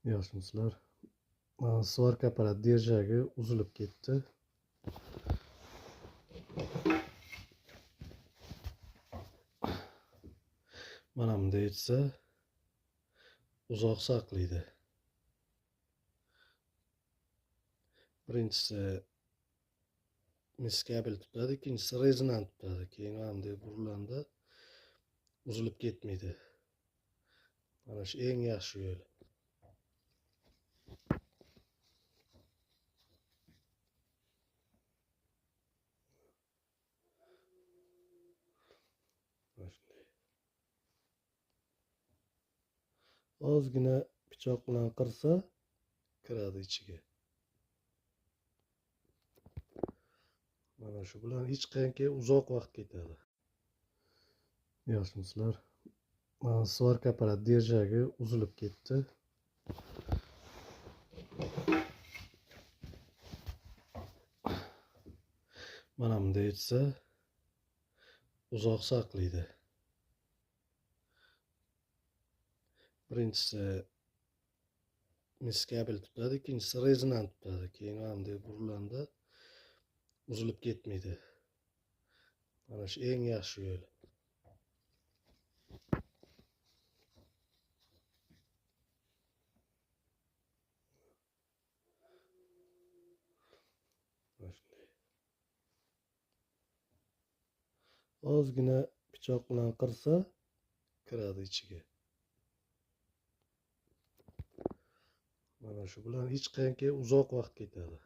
Yaxshimisizlar? Svarka apparat держagi uzilib ketdi. Mana bunda aytsa, uzoq saqlaydi. Birinchisi mis kabel tutadi, ikkinchisi rezonant tutadi. Keyin mana bunday burilganda uzilib ketmaydi. Mana shu eng yaxshi yo'l. Ozgina pichoq bilan qirsa kiradi ichiga. Mana shu bilan hech qayerga uzoq vaqt ketadi. Yaxshimisizlar? Svarka apparat держagi uzilib ketdi. Mana bunda aytsa, uzoq saqlaydi. Birinchisi mis kabel tutadi, ikkinchisi rezonant tutadi. Keyin mana bunday burilganda uzilib ketmaydi. Mana shu eng yaxshi yo'l. Ozgina pichoq bilan qirsa kiradi ichiga. Mana shu bilan hech qayerga uzoq vaqt ketadi.